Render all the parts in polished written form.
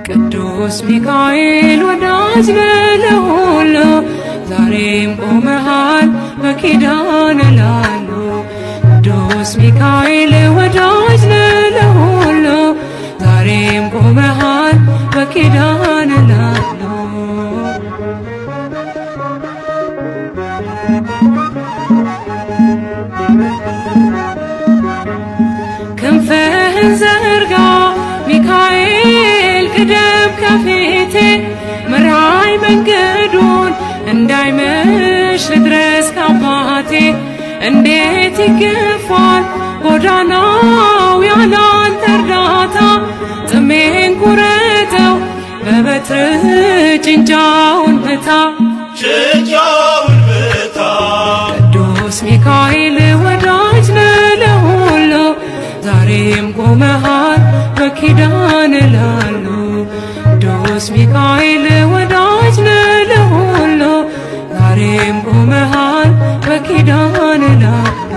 ቅዱስ ሚካኤል ወዳጅ ነህ ለሁሉ ዛሬም ቆመሃል በኪዳን ላሉ። ቅዱስ ሚካኤል ወዳጅ ነህ ለሁሉ ዛሬም ቆመሃል በኪዳን ላሉ። ክንፍህን ዘርጋ ሚካኤል ቅደም ከፊቴ ምራይ መንገዱን እንዳይመሽ ልድረስ ካባቴ። እንዴት ይገፋል ጎዳናው ያላንተ እርዳታ ጥሜን ቁረጠው በበትር ጭንጫውን ምታ ጭንጫውን ምታ። ቅዱስ ሚካኤል ወዳጅ ነህ ለሁሉ ዛሬም ቆመሃል በኪዳን ላሉ። ቅዱስ ሚካኤል ወዳጅ ነህ ለሁሉ ዛሬም ቆመሃል በኪዳን ላሉ።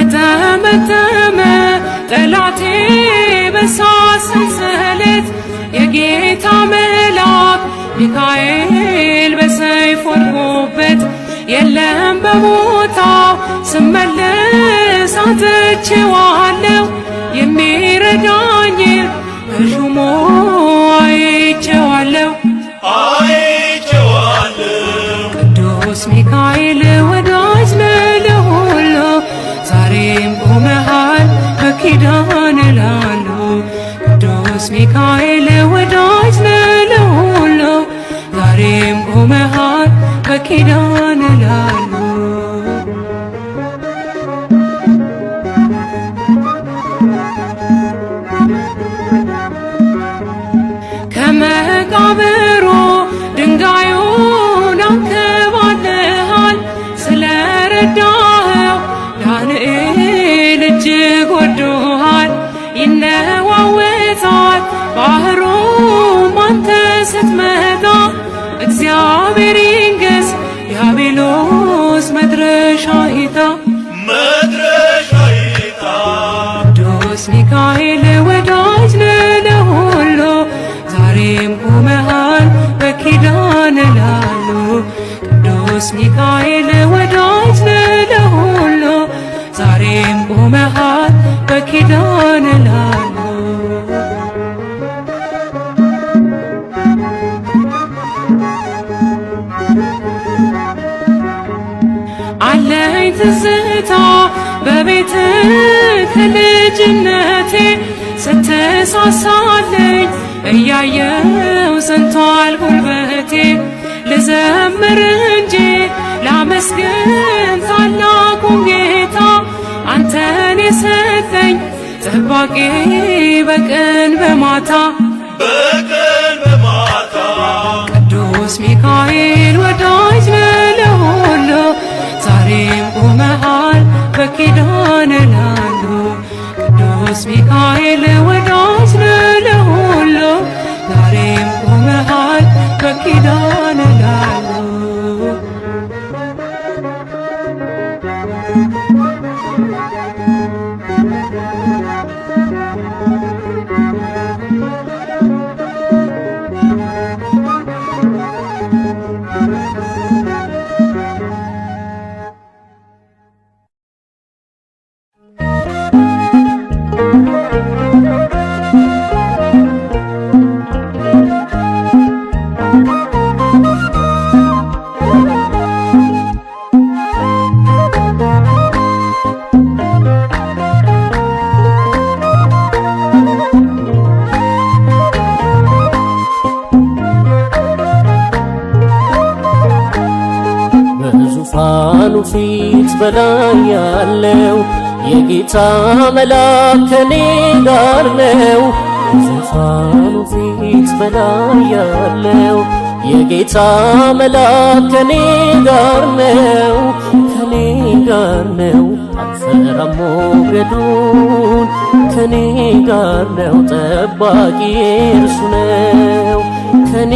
ተጠመጠመ ጠላቴ በእሳት ሰንሰለት የጌታ መልአክ ሚካኤል በሰይፍ ወድቆበት የለም በቦታው ስመለስ አጥቼዋለሁ የሚረዳኝ በሹሙ አይቼዋለሁ። ቅዱስ ሚካኤል ወዳጅ ነህ ለሁሉ ዛሬም ቆመሃል በኪዳን ላሉ። ቅዱስ ሚካኤል ወዳጅ ነህ ለሁሉ ዛሬም ቆመሃል በኪዳን ላሉ። ከመቃብሩ ድንጋዩን አንከባለሃል ስለረዳኸው ዳንኤል እጅግ ወዶሃል። ይነዋወጣል ባህሩም አንተ ስትመጣ እግዚአብሔር ይንገስ ዲያብሎስ መድረሻ ይታ። ቅዱስ ሚካኤል ወዳጅ ነህ ለሁሉ ዛሬም ቆመሃል በኪዳን ላሉ። ቅዱስ ሚካኤል ወዳጅ ነህ ለሁሉ ዛሬም ቆመሃል በኪዳን ላሉ። አለኝ ትዝታ በቤት ከልጅነቴ ስትሳሳለኝ እያየው ሰንቷል ጉልበቴ። ልዘምር እንጂ ላመስግን ታላቁን ጌታ አንተን የሰጠኝ ጠባቂ በቀን በማታ። ቅዱስ ሚካኤል ወዳጅ ነህ ለሁሉ ዛሬም ቆመሃል በኪዳን ላሉ። ቅዱስ ሚካኤል ወዳጅ ነህ ለሁሉ ዛሬም ቆመሃል በኪዳን ላሉ። በዙፋኑ ፊት በላይ ያለው የጌታ መልአክ ከኔ ጋር ነው። ዙፋኑ ፊት በላይ ያለው የጌታ መልአክ ከኔ ጋር ነው፣ ከኔ ጋር ነው። አልፈራም ሞገዱን፣ ከኔ ጋር ነው። ጠባቂ እርሱ ነው፣ ከኔ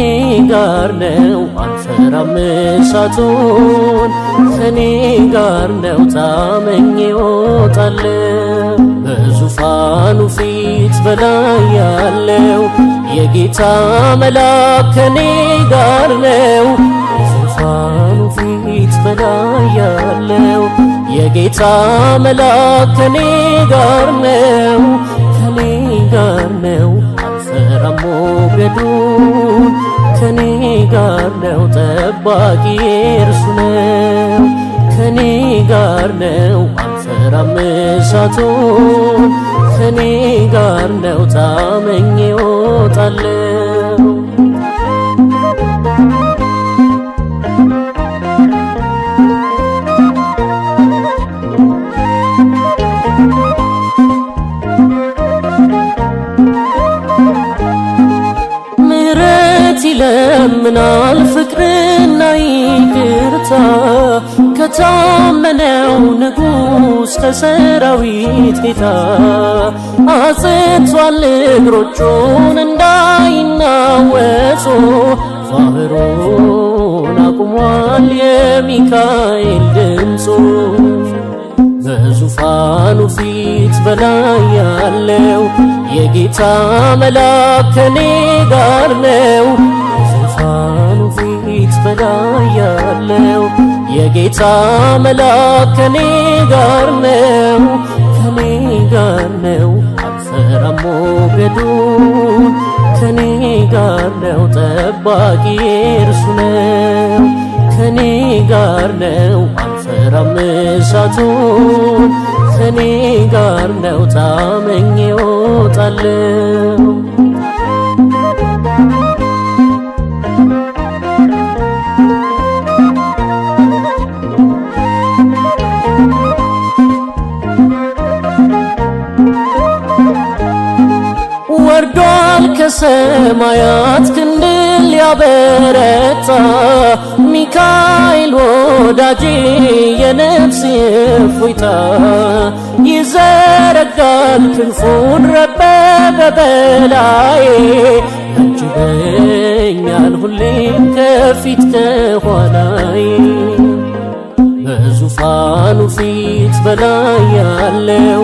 ጋር ነው። አልፈራም እሳቱን፣ ከኔ ጋር ነው። ታመኜ እወጣለሁ። በዙፋኑ ፊት በላይ ያለው የጌታ መልአክ ከኔ ጋር ነው። በዙፋኑ ፊት በላይ ያለው የጌታ መልአክ ከኔ ጋር ነው፣ ከኔ ጋር ነው። አልፈራም ሞገዱን፣ ከኔ ጋር ነው። ጠባቂ እርሱ ነው፣ ከኔ ጋር ነው። አልፈራም እሳቱን፣ ከኔ ጋር ነው። ታመኜ እወጣለሁ። ምሕረት ይለምናል ፍቅርና ይቅርታ ከታመነው ንጉሥ ከሰራዊት ጌታ። አጽንቷል እግሮቹን እንዳይናወጹ፣ ባህሩን አቁሟል የሚካኤል ድምፁ። በዙፋኑ ፊት በላይ ያለው የጌታ መልአክ ከኔ ጋር ነው። በዙፋኑ ፊት በላይ ያለው የጌታ መልአክ ከኔ ጋር ነው፣ ከኔ ጋር ነው። አልፈራም ሞገዱን፣ ከኔ ጋር ነው። ጠባቂ እርሱ ነው፣ ከኔ ጋር ነው። አልፈራም እሳቱን፣ ከኔ ጋር ነው። ታመኜ እወጣለሁ። ወርዷል ከሰማያት ክንድል ሊያበረታ፣ ሚካኤል ወዳጄ የነፍሴ እፎይታ። ይዘረጋል ክንፉን ረበበ በላዬ፣ ያጅበኛል ሁሌም ከፊት ከኋላዬ። በዙፋኑ ፊት በላይ ያለው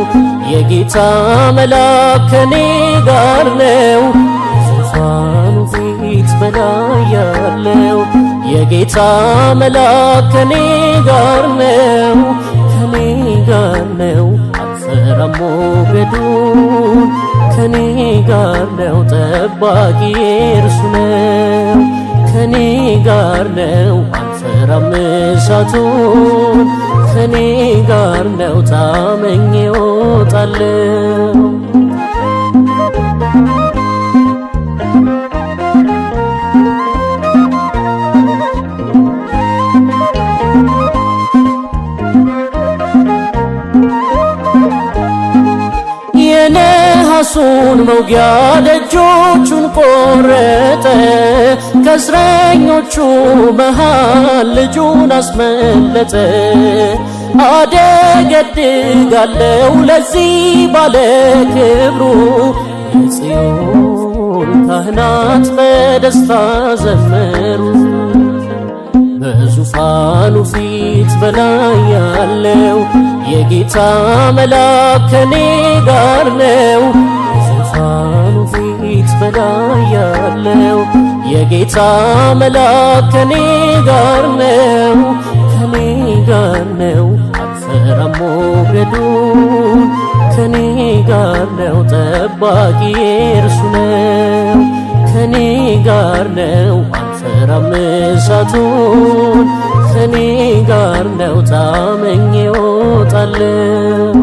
የጌታ መልአክ ከኔ ጋር ነው። በዙፋኑ ፊት በላይ ያለው የጌታ መልአክ ከኔ ጋር ነው፣ ከኔ ጋር ነው። አልፈራም ሞገዱን፣ ከኔ ጋር ነው። ጠባቂ እርሱ ነው፣ ከኔ ጋር ነው። አልፈራም እሳቱን፣ ከኔ ጋር ነው። ታመኜ እወጣለሁ። የነሐሱን መውጊያ ደጆቹን ቆረጠ፣ ከእስረኞቹ መሃል ልጁን አስመለጠ። አደገድጋለው ለዚህ ባለ ክብሩ፣ የጽዮን ካህናት በደስታ ዘመሩ። በዙፋኑ ፊት በላይ ያለው የጌታ መልአክ ከኔ ጋር ነው። በዙፋኑ ፊት በላይ ያለው የጌታ መልአክ ከኔ ጋር ነው፣ ከኔ ጋር ነው። አልፈራም ሞገዱን፣ ከኔ ጋር ነው። ጠባቂ እርሱ ነው፣ ከኔ ጋር ነው። አልፈራም እሳቱን፣ ከኔ ጋር ነው። ታመኜ እወጣለሁ።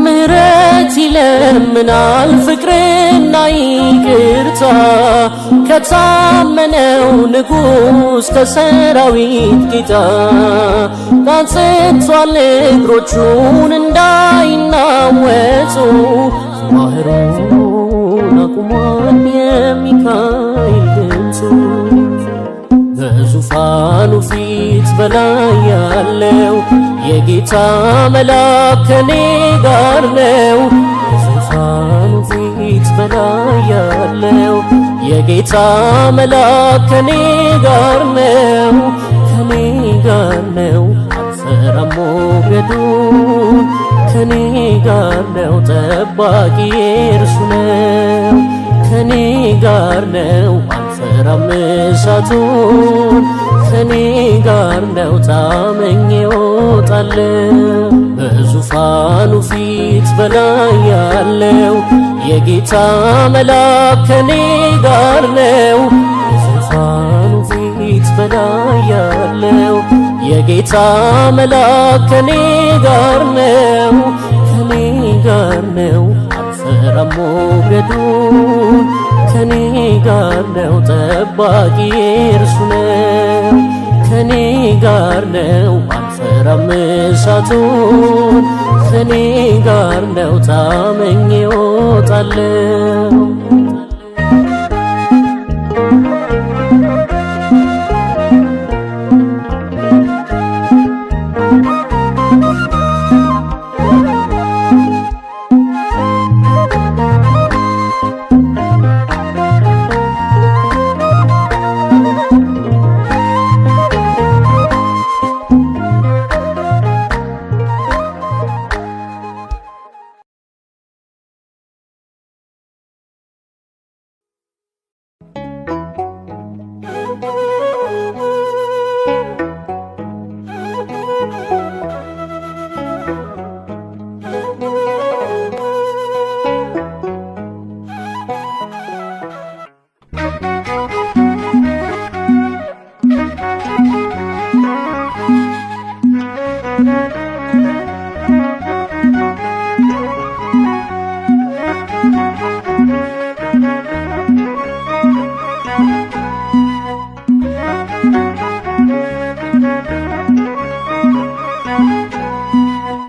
ምሕረት ይለምናል ፍቅርና ይቅርታ ከታመነው ንጉሥ ከሰራዊት ጌታ ታጽቷል እግሮቹን እንዳይናወጹ ባህሩን አቁሟል የሚካኤል ድምፁ በዙፋኑ ፊት በላይ ያለው የጌታ መልአክ ከኔ ጋር ነው። በዙፋኑ ፊት በላይ ያለው የጌታ መልአክ ከኔ ጋር ነው፣ ከኔ ጋር ነው። አልፈራም ሞገዱን ከኔ ጋር ነው። ጠባቂ እርሱ ነው፣ ከኔ ጋር ነው። አልፈራም እሳቱን ከኔ ጋር ነው። ታመኜ እወጣለሁ። በዙፋኑ ፊት በላይ ያለው የጌታ መልአክ ከኔ ጋር ነው። በዙፋኑ ፊት በላይ ያለው የጌታ መልአክ ከኔ ጋር ነው፣ ከኔ ጋር ነው። አልፈራም ሞገዱን ከኔ ጋር ነው። ጠባቂ እርሱ ነው፣ ከኔ ጋር ነው። አልፈራም እሳቱን ከኔ ጋር ነው። ታመኜ እወጣለሁ።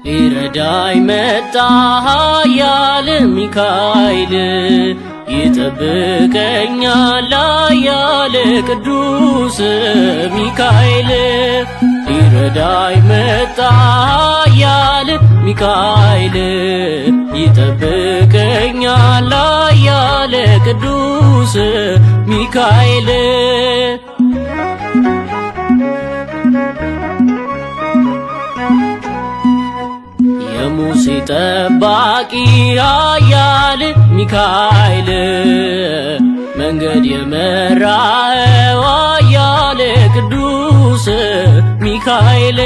ሊረዳኝ መጣ ኃያል ሚካኤል ይጠብቀኛል ኃያል ቅዱስ ሚካኤል። ሊረዳኝ መጣ ኃያል ሚካኤል ይጠብቀኛል ኃያል ቅዱስ ሚካኤል። የሙሴ ጠባቂ ኃያል ሚካኤል መንገድ የመራኸው ኃያል ቅዱስ ሚካኤል።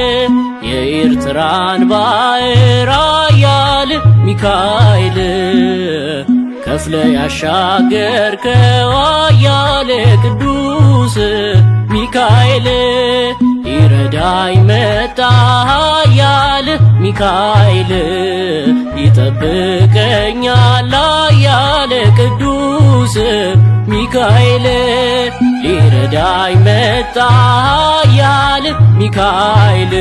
የኤርትራን ባሕር ኃያል ሚካኤል ከፍለ ያሻገርከው ኃያል ቅዱስ ሚካኤል። ሊረዳኝ መጣ ኃያል ሚካኤል ይጠብቀኛል ኃያል ቅዱስ ሚካኤል። ሊረዳኝ መጣ ኃያል ሚካኤል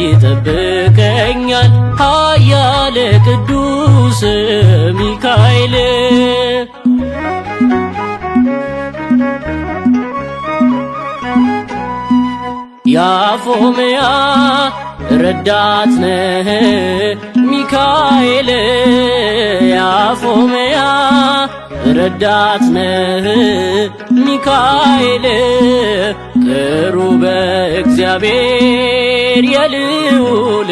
ይጠብቀኛል ኃያል ቅዱስ ሚካኤል። ያፎምያ ረዳት ነህ ሚካኤል፣ ያፎምያ ረዳት ነህ ሚካኤል። ቅሩበ እግዚአብሔር የልዑል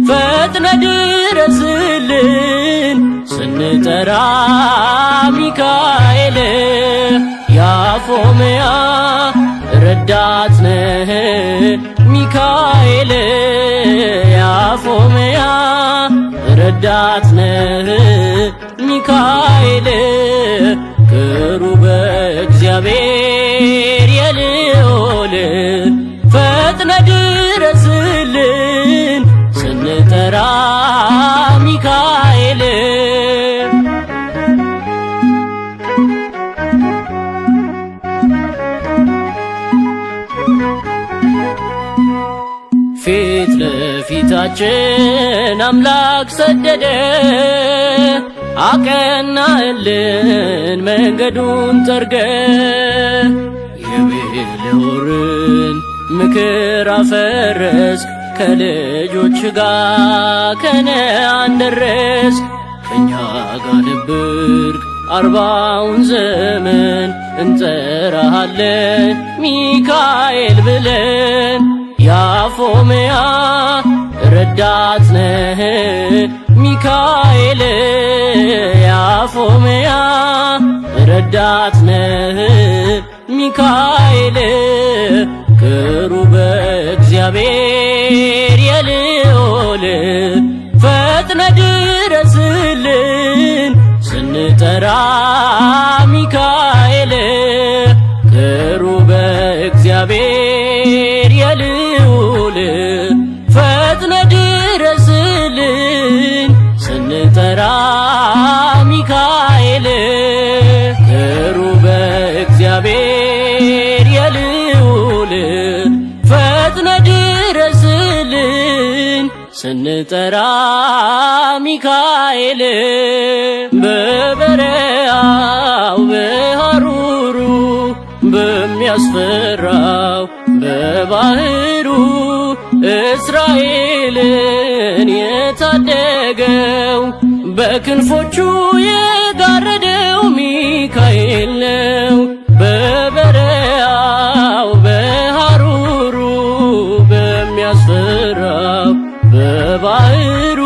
ፈጥነ ድረስልን ስንጠራ ሚካኤል። ያፎምያ ረዳት ነህ ሚካኤል፣ ያፎምያ ረዳት ነህ ሚካኤል። ቅሩበ እግዚአብሔር የልዑል ፈጥነ ድረስልን ስንጠራ ሚካኤል። ጌታችን አምላክ ሰደደ፣ አቀናልን መንገዱን ጠርገ። የቤልሆርን ምክር አፈረስክ፣ ከልጆች ጋር ከነዓን ደረስክ። ከእኛ ጋር ነበርክ 40ውን ዘመን፣ እንጠራሃለን ሚካኤል ብለን። የአፎምያ ረዳት ነህ ሚካኤል፣ የአፎምያ ረዳት ነህ ሚካኤል። ቅሩበ እግዚአብሔር የልዑል ፈጥነ ድረስልን ስንጠራ ሚካኤል። ቅሩበ እግዚአብሔር የልዑል ፈጥነ ድረስልን ስንጠራ ሚካኤል። ቅሩበ እግዚአብሔር የልዑል ፈጥነ ድረስልን ስንጠራ ሚካኤል። በበረሃው በሐሩሩ በሚያስፈራው በባህሩ እስራኤልን የታደገው በክንፎቹ የጋረደው ሚካኤል ነው። በበረሃው በሐሩሩ በሚያስፈራው በባህሩ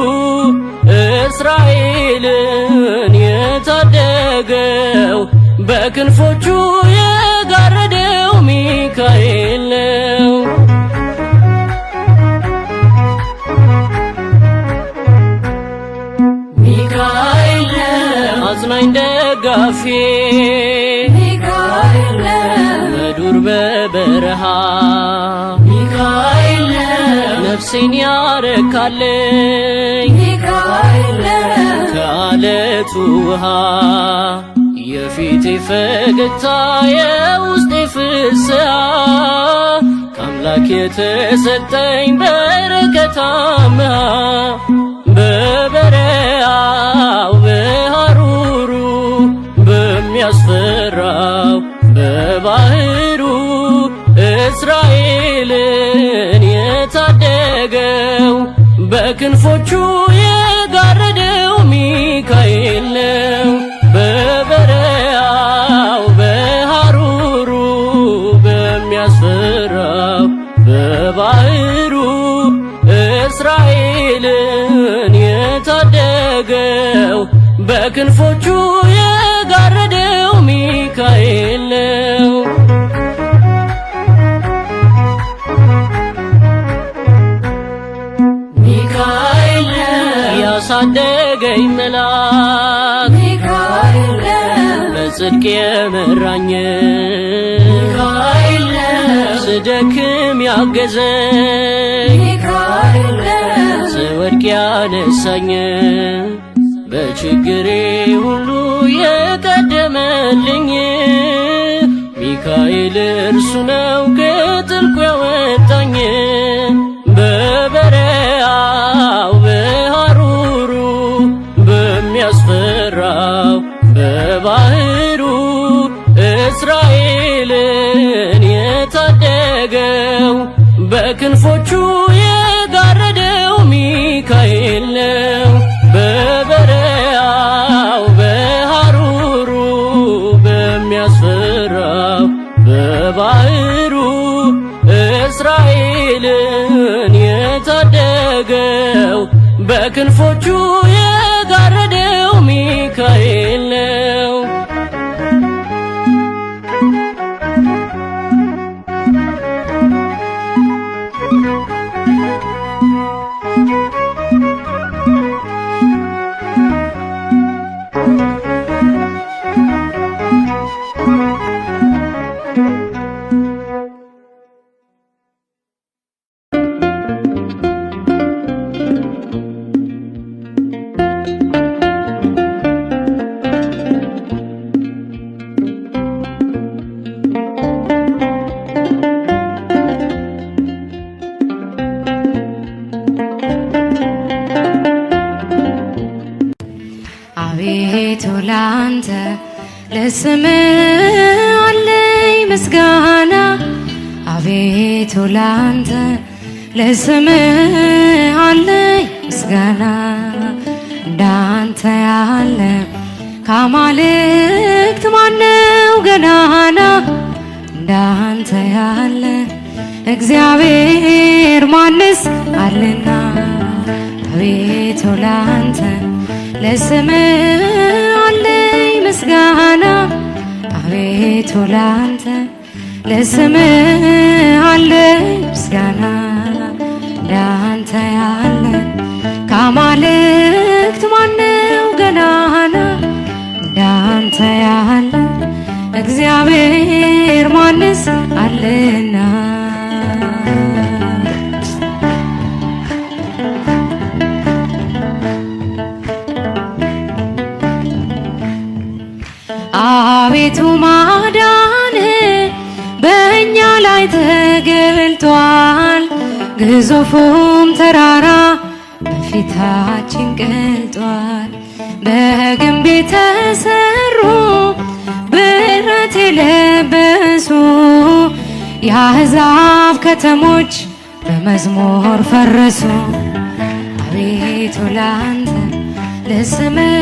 እስራኤልን የታደገው በክንፎቹ የጋረደው ሚካኤል ነው። ሚካኤል አጽናኝ ደጋፊ፣ ሚካኤል በዱር በበረሃ፣ ሚካኤል ነፍሴን ያረካልኝ፣ ሚካኤል ከአለቱ ውሃ። የፊቴ ፈገግታ የውስጤ ፍስሃ፣ ከአምላክ የተሰጠኝ በረከታማ። በበረሃው በሐሩሩ በሚያስፈራው በባህሩ እስራኤልን የታደገው በክንፎቹ የጋረደው ሚካኤል ነው። በበረሃው በሐሩሩ በሚያስፈራው በባህሩ እስራኤልን የታደገው በክንፎቹ የጋረደው ሚካኤል ነው። ሚካኤል ያሳደገኝ መልአክ፣ ሚካኤል በጽድቅ የመራኝ፣ ሚካኤል ስደክም ያገዘኝ፣ ሚካኤል ስወድቅ ያነሳኝ፣ በችግሬ ሁሉ የቀደመልኝ ሚካኤል እርሱ ነው ከጥልቁ ያወጣኝ። በበረሃው በሐሩሩ በሚያስፈራው በባህሩ እስራኤልን የታደገው በክንፎቹ የጋረደው ሚካኤል ነው። በበረሃው በሐሩሩ በሚያስፈራው በባህሩ እስራኤልን የታደገው በክንፎቹ የጋረደው ሚካኤል ነው። ለስምህ አለኝ ምስጋና አቤቱ ላንተ ለስምህ አለኝ ምስጋና እንዳንተ ያለ ከአማልክት ማነው ገናና እንዳንተ ያለ እግዚአብሔር ማንስ አለና አቤቱ ላንተ ለስምህ አለኝ ምስጋና አቤቱ ላንተ ለስምህ አለኝ ምስጋና እንዳንተ ያለ ከአማልክት ማነው ገናና እንዳንተ ያለ እግዚአብሔር ማንስ አለና አቤቱ ማዳንህ በእኛ ላይ ተገልጧል ግዙፉም ተራራ በፊታችን ቀልጧል በግንብ የተሰሩ ብረት የለበሱ የአሕዛብ ከተሞች በመዝሙር ፈረሱ አቤቱ ላንተ ለስምህ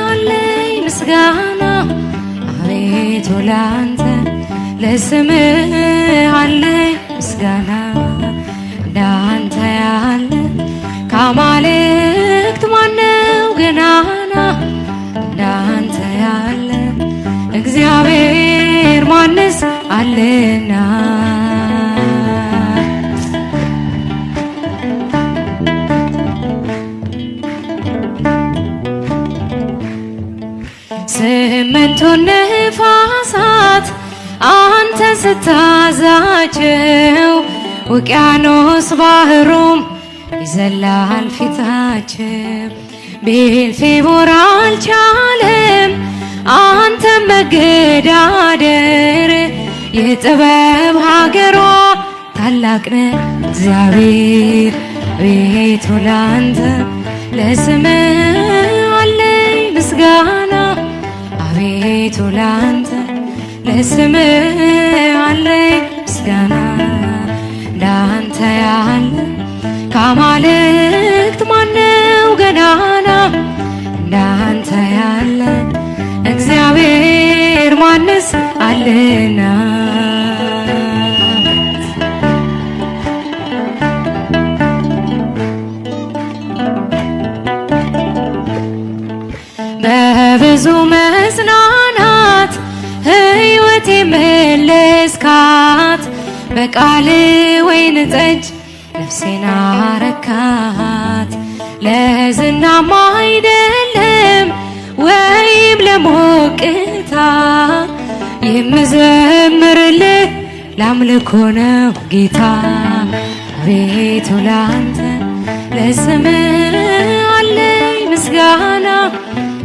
አለኝ ምስጋና አቤቱ ላንተ ለስምህ አለኝ ምስጋና እንዳንተ ያለ ከአማልክት ማነው ገናና እንዳንተ ያለ እግዚአብሔር ማንስ አለና ስምንቱን ነፋሳት አንተ ስታዛቸው ውቅያኖስ ባህሩም ይዘላል ፊታቸው ቤልፌቦር አልቻለም አንተ መገዳደር የጥበብ ሀገሯ ታላቅ ነህ እግዚአብሔር አቤቱ ላንተ ለስምህ አለኝ ምስጋና አቤቱ ላንተ ለስምህ አለኝ ምስጋና እንዳንተ ያለ ከአማልክት ማነው ገናና እንዳንተ ያለ እግዚአብሔር ማንስ አለና በብዙ መጽናናት ሕይወቴ መለስካት በቃል ወይን ጠጅ ነፍሴን አረካት ለዝናም አይደለም ወይም ለሞቅታ የምዘምርልህ ለአምልኮ ነው ጌታ አቤቱ ላንተ ለስምህ አለኝ ምስጋና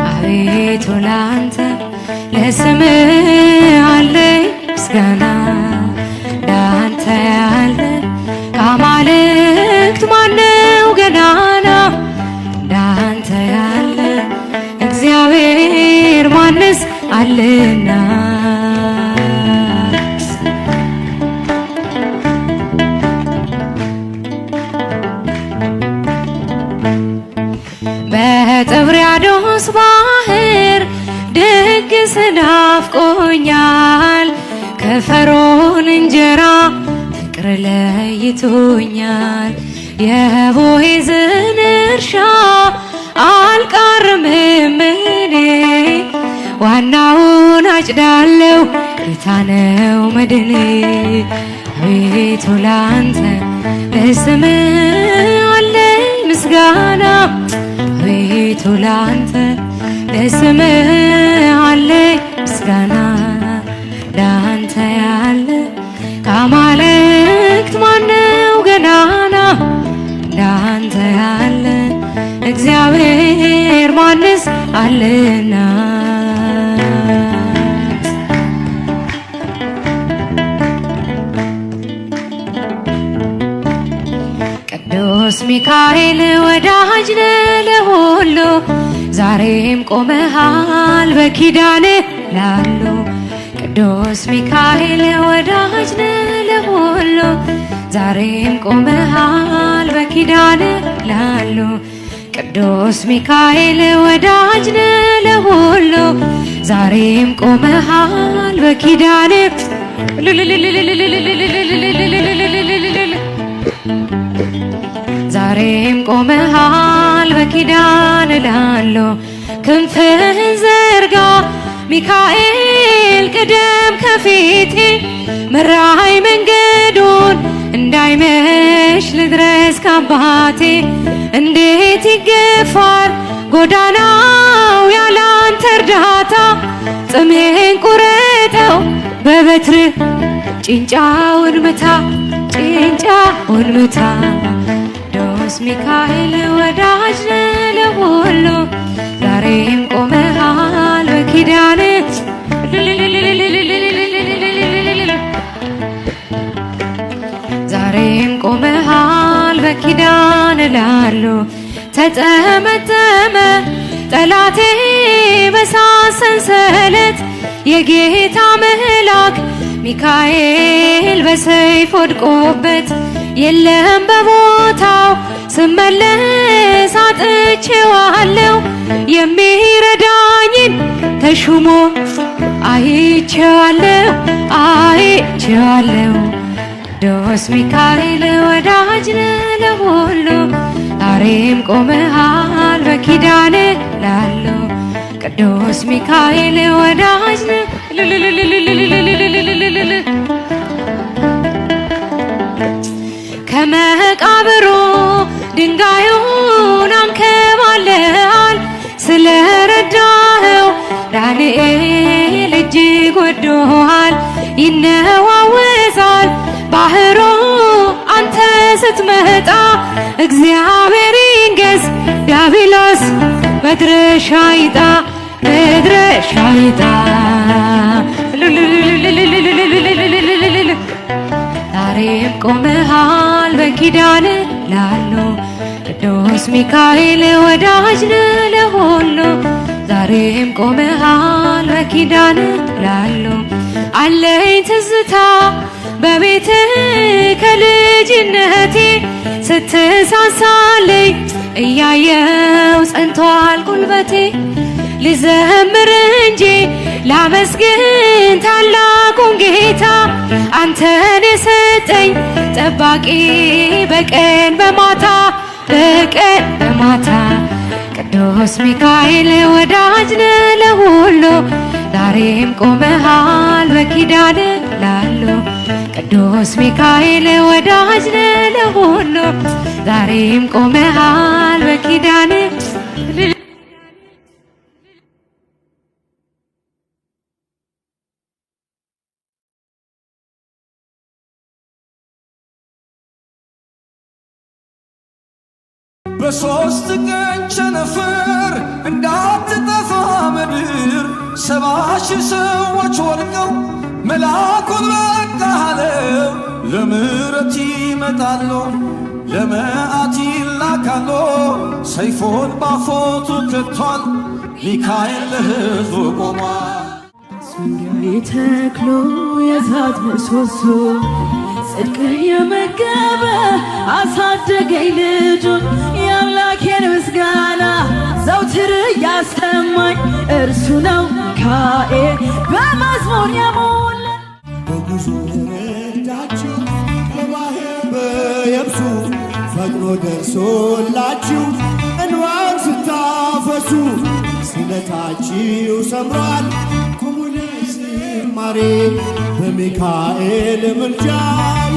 አቤቱ ላንተ ለስምህ አለኝ ምስጋና እንዳንተ ያለ ከአማልክት ማነው ገናና እንዳንተ ያለ እግዚአብሔር ማንስ አለና በጥብርያዶስ ባህር ድግስ ናፍቆኛል ከፈርዖን እንጀራ ፍቅር ለይቶኛል የቦዔዝን እርሻ አልቃርምም እኔ ዋናውን አጭዳለሁ ጌታ ነው መድኔ አቤቱ ላንተ ለስምህ አለኝ ምስጋና አቤቱ ላንተ ለስምህ አለኝ ምስጋና እንዳንተ ያለ ከአማልክት ማነው ገናና እንዳንተ ያለ እግዚአብሔር ማንስ አለና ቅዱስ ሚካኤል ወዳጅ ነህ ለሁሉ ዛሬም ቆመሃል በኪዳን ላሉ ቅዱስ ሚካኤል ወዳጅ ነህ ለሁሉ ዛሬም ቆመሃል በኪዳን ላሉ ቅዱስ ሚካኤል ወዳጅ ነህ ለሁሉ ዛሬም ቆመሃል በኪዳን ዛሬም ቆመሃል በኪዳን ላሉ ክንፍህን ዘርጋ ሚካኤል ቅደም ከፊቴ መራሃይ መንገዱን እንዳይመሽ ልድረስ ካባቴ እንዴት ይገፋል ጎዳናው ያላንተ እርዳታ ጥሜን ቁረጠው በበትር ጭንጫውን ምታ ጭንጫውን ምታ ቅዱስ ሚካኤል ወዳጅ ነህ ለሁሉ ዛሬም ቆመሃል በኪዳን ዛሬም ቆመሃል በኪዳን ላሉ ተጠመጠመ ጠላቴ በሳት ሰንሰለት የጌታ መልአክ ሚካኤል በሰይፍ ወድቆበት የለም በቦታው ስመለስ አጥቼዋለሁ የሚረዳኝን ተሹሞ አይቼዋለሁ አይቼዋለሁ ቅዱስ ሚካኤል ወዳጅ ነህ ለሁሉ ዛሬም ቆመሃል በኪዳን ላሉ ቅዱስ ሚካኤል ወዳጅ ነህ ከመቃብሩ ድንጋዩን አንከባለሃል ስለረዳኸው ዳንኤል እጅግ ወዶሃል ይነዋወዛል ባህሩ አንተ ስትመጣ እግዚአብሔር ይንገስ ዲያብሎስ መድረሻ ይጣ መድረሻ ይጣ ዛሬም ቆመሃል በኪዳን ላሉ ቅዱስ ሚካኤል ወዳጅ ነህ ለሁሉ ዛሬም ቆመሃል በኪዳን ላሉ አለኝ ትዝታ በቤት ከልጅነቴ ስትሳሳለኝ እያየው ጸንቷል ጉልበቴ ልዘምር እንጂ ላመስግን ታላቁን ጌታ አንተን የሰጠኝ ጠባቂ በቀን በማታ በቀን በማታ ቅዱስ ሚካኤል ወዳጅ ነህ ለሁሉ ዛሬም ቆመሃል በኪዳን ላሉ ቅዱስ ሚካኤል ወዳጅ ነህ ለሁሉ ዛሬም ቆመሃል በኪዳን በሶስት ቀን ቸነፈር እንዳትጠፋ ምድር 70,000 ሰዎች ወድቀው መልአኩን በቃ አለው። ለምሕረት ይመጣሉ ለመዓት ይላካሉ። ሰይፎን ባፎቱ ከቷል ሚካኤል ለሕዝቡ ቆሟል። ዙሪያዬ ተክሎ የእሳት ምሰሶ ጽድቅ የመገበ አሳደገኝ ልጁን የአምላኬን ምስጋና ዘውትር ያሰማኝ እርሱ ነው ሚካኤል በመዝሙር የሞላ በጉዞ ረዳችሁ በባሕር በየብሱ ፈጥኖ ደርሶላችሁ እንባን ስታፈሱ ስለታችሁ ሰምሯል ቁሙ ለዝማሬ በሚካኤል ምልጃ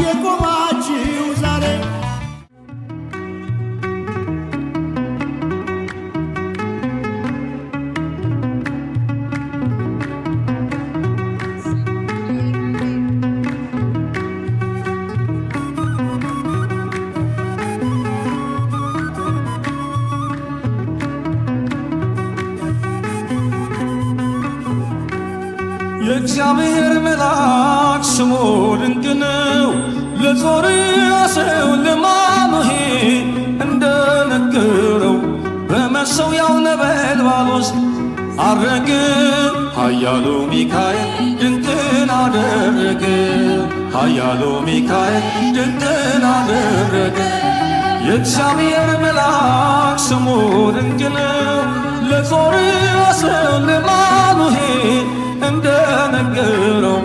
የቆማችሁ ዛሬ የእግዚአብሔር መልአክ ስሙ ድንቅ ነው። ለዞርያ ሰው ለማኑሄ እንደነገረው በመሠዊያው ነበልባል ውስጥ አረገ። ኃያሉ ሚካኤል ድንቅን አደረገ። ኃያሉ ሚካኤል ድንቅን አደረገ። የእግዚአብሔር መልአክ ስሙ ድንቅ ነው። ለዞርያስ ለአማኑኤል እንደነገረው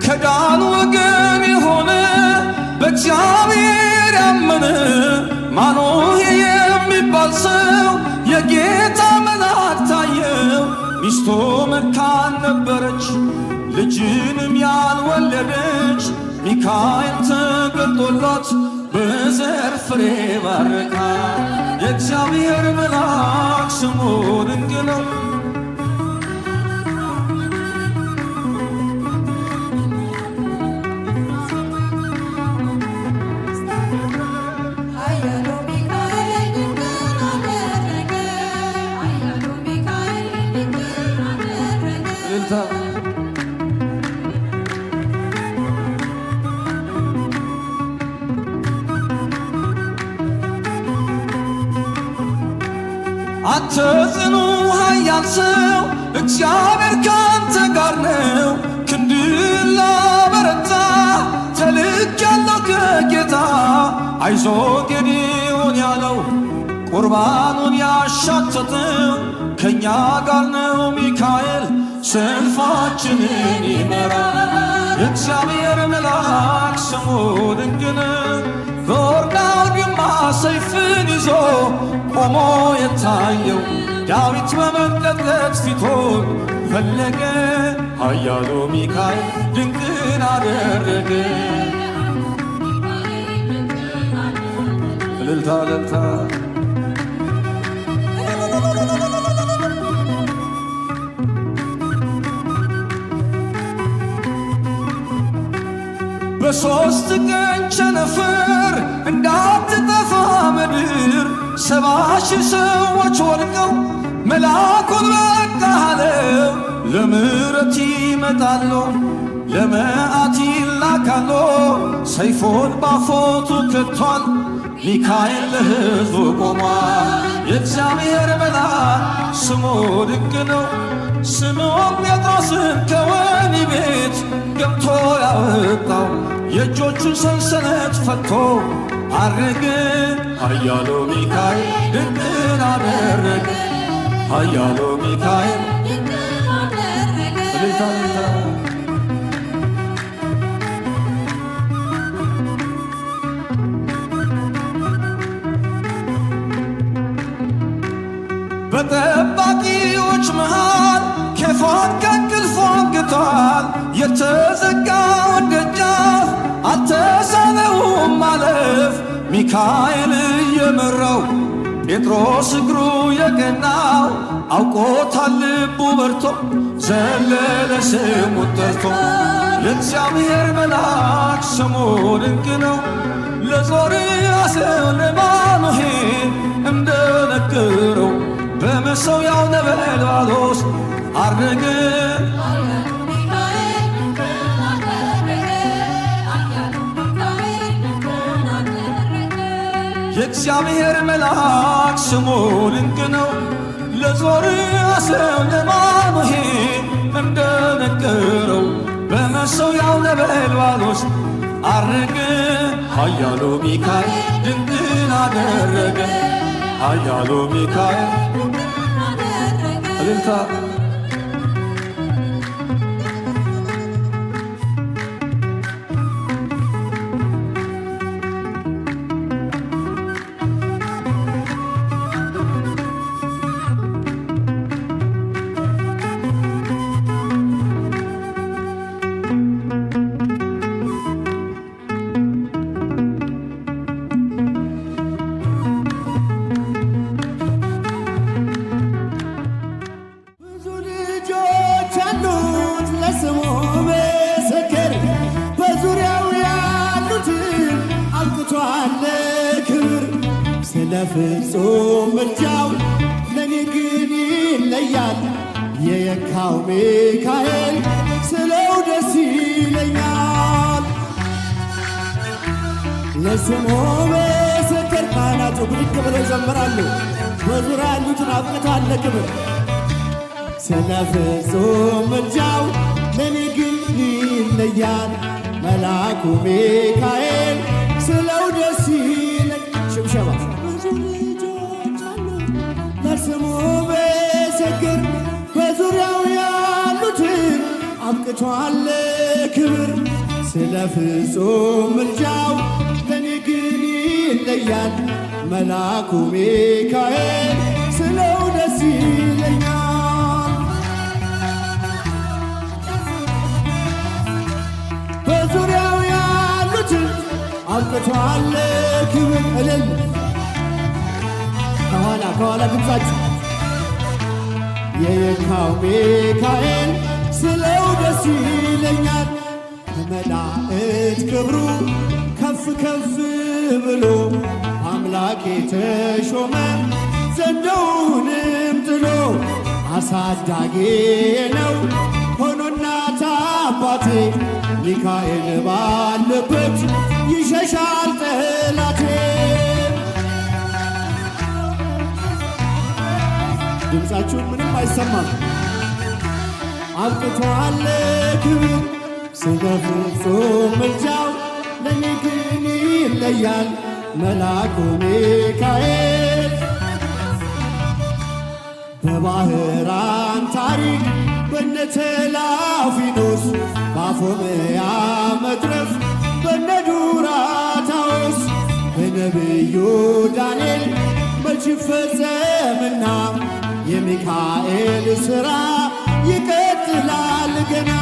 ከዳን ወገን የሆነ በእግዚአብሔር ያመነ ማኑሄ የሚባል ሰው የጌታ መልአክ ታየው። ሚስቱ መካን ነበረች፣ ልጅንም ያልወለደች። ሚካኤል ተገልጦላት በዘር ፍሬ ባረካት። የእግዚአብሔር መልአክ ስሙ ድንቅ ነው። አንተ ጽኑ ኃያል ሰው እግዚአብሔር ካንተ ጋር ነው። ክንድን ላበረታ ተልኬአለሁ ከጌታ። አይዞ ጌዴዎን ያለው ቁርባኑን ያሻተተው ከእኛ ጋር ነው ሚካኤል ሰልፋችንን ይመራል። የእግዚአብሔር መልአክ ስሙ ድንቅ ነው። በወርዳው ድማ ሰይፍን ይዞ ቆሞ የታየው ዳዊት በመንቀጥቀጥ ፊቱን ፈለገ። ኃያሉ ሚካኤል ድንቅን አደረገ። እልልታ እልልታ በሦስት ቀን ቸነፈር እንዳትጠፋ ምድር 70,000 ሰዎች ወድቀው መልአኩን በቃ አለው። ለምሕረት ይመጣሉ፣ ለመዓት ይላካሉ። ሰይፉን ባፎቱ ከቷል፣ ሚካኤል ለሕዝቡ ቆሟል። የእግዚአብሔር መልአክ ስሙ ድንቅ ነው። ስምዖን ጴጥሮስን ከወህኒ ቤት ገብቶ ያወጣው የእጆቹን ሰንሰለት ፈቶ አረገ። ኃያሉ ሚካኤል ድንቅን አደረገ። ኃያሉ ሚካኤል እልልታ እልልታ በጠባቂዎች መሃል ኬፋን ከእንቅልፉ አንግቷል። የተዘጋውን ደጃፍ አልተሳነውም ማለፍ። ሚካኤል እየመራው ጴጥሮስ እግሩ የቀናው አውቆታል ልቡ በርቶ ዘለለ ስሙን ጠርቶ። የእግዚአብሔር መልአክ ስሙ ድንቅ ነው። ለዞርያስ ለአማኑኤል እንደነገረው በመሠዊያው ነበልባል ውስጥ አረገ። የእግዚአብሔር መልአክ ስሙ ድንቅ ነው። ለዞርያስ ለአማኑኤል እንደነገረው በመሠዊያው ነበልባል ውስጥ አረገ። ኃያሉ ሚካኤል ድንቅን አደረገ። ኃያሉ ሚካኤል እልልታ ስለ ፍጹም ምልጃው ለኔ ግን ይለያል። የየካው ሚካኤል ስለው ደስ ይለኛል። ለስሙ ምስክር ካህናቱ ብድግ ብለው ይዘምራሉ። በዙሪያ ያሉትን አብቅቷል ለክብር። ስለ ፍጹም ምልጃው ለኔ ግን ይለያል። መልአኩ ሚካኤል ስለው ደስ ይለኝ። ሽብሸባ ብዙ ልጆች አሉ ለስሙ ምስክር በዙሪያው ያሉትን አብቅቷል ክብር። ስለ ፍጹም ምልጃው ለኔ ግን ይለያል። መልአኩ ሚካኤል ስለው ደስ ይለኛል። በዙሪያው ያሉትን አብቅቷል ክብር። እልል ከኋላ ድምፃችሁ የየካው ሚካኤል ስለው ደስ ይለኛል። ከመላእክት ክብሩ ከፍ ከፍ ብሎ አምላክ የተሾመ ዘንዶውንም ጥሎ አሳዳጌ ነው ሆኖ እናት አባቴ ሚካኤል ባለበት ይሸሻል ጠላቴ። ድምፃችሁን ምንም አይሰማም። አብቅቷል ክብር ስለ ፍጹም ምልጃው ለኔ ግን ይለያል። መልአኩ ሚካኤል በባህራን ታሪክ በነ ተላፊኖስ በአፎምያ መትረፍ በነ ዱራታዎስ በነቢዩ ዳንኤል መች ይፈጸምና የሚካኤል ሥራ ይቀጥላል ገና።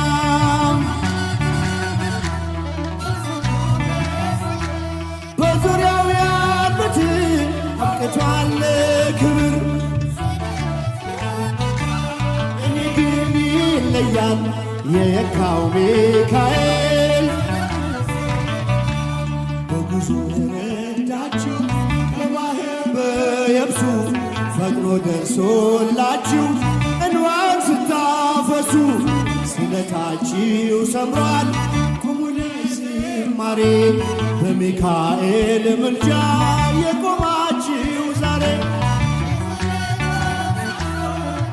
በዙሪያው ያሉትን አብቅቷል ክብር። እኔ ግን ይለያል የየካው ሚካኤል በጉዞ ረዳችሁ በባህር በየብሱ ፈጥኖ ደርሶላችሁ እንባን ስታፈሱ ስለታችሁ ሰምሯል ቁሙ ለዝማሬ በሚካኤል ምልጃ የቆማችሁ ዛሬ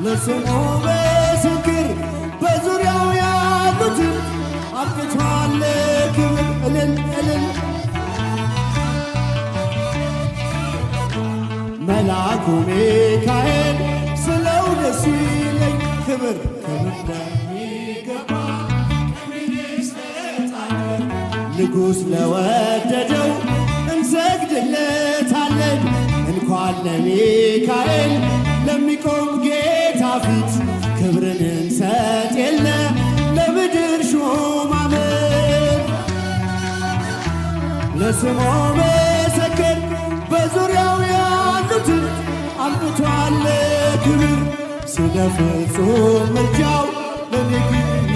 ለስሙ ምስክር በዙሪያው ያሉትን አብቅቷል ክብር። እልል እልል መልአኩ ሚካኤል ስለው ደስ ይለኝ። ክብር ለሚገባ ንጉሥ ለወደደው እንሰግድለታለን። እንኳን ለሚካኤል ለሚቆም ጌታ ፊት ክብርን እንሰጥ የለ ለምድር ሹማምንት። ለስሙ ምስክር በዙሪያው ያሉትን አብቅቷል ክብር። ስለ ፍጹም ምልጃው ለኔ ግን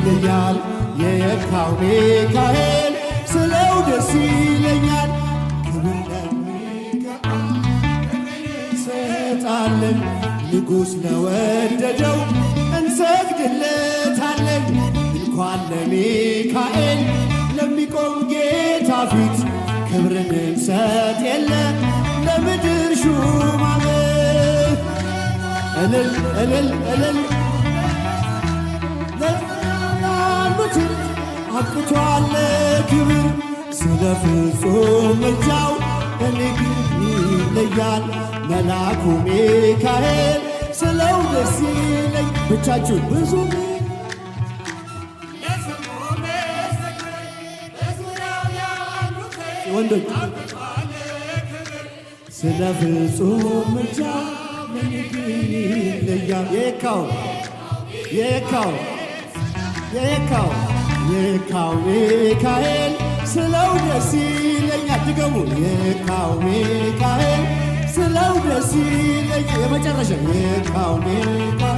ይለያል። የየካው ሚካኤል ስለው ደስ ይለኛል። ክብር ለሚገባ እንሰጣለን። ንጉሥ ለወደደው እንሰግድለታለን። እንኳን ለሚካኤል ለሚቆም ጌታ ፊት ክብርን እንሰጥ የለ ለምድር ሹማምንት። እልል እልል እልል ያሉትን አብቅቷል ክብር። ስለ ፍጹም ምልጃው ለኔ ግን ይለያል። መልአኩ ሚካኤል ስለው ደስ ይለኝ። ብቻችሁን ብዙ ወንዶች ስለ ፍጹም ምልጃ ለኔ ግን ይለያል። የየካው ሚካኤል ስለው ደስ ይለኛል። ድገሙ። የየካው ሚካኤል ስለው ደስ ይለኛል። የመጨረሻ የየካው ሚካኤል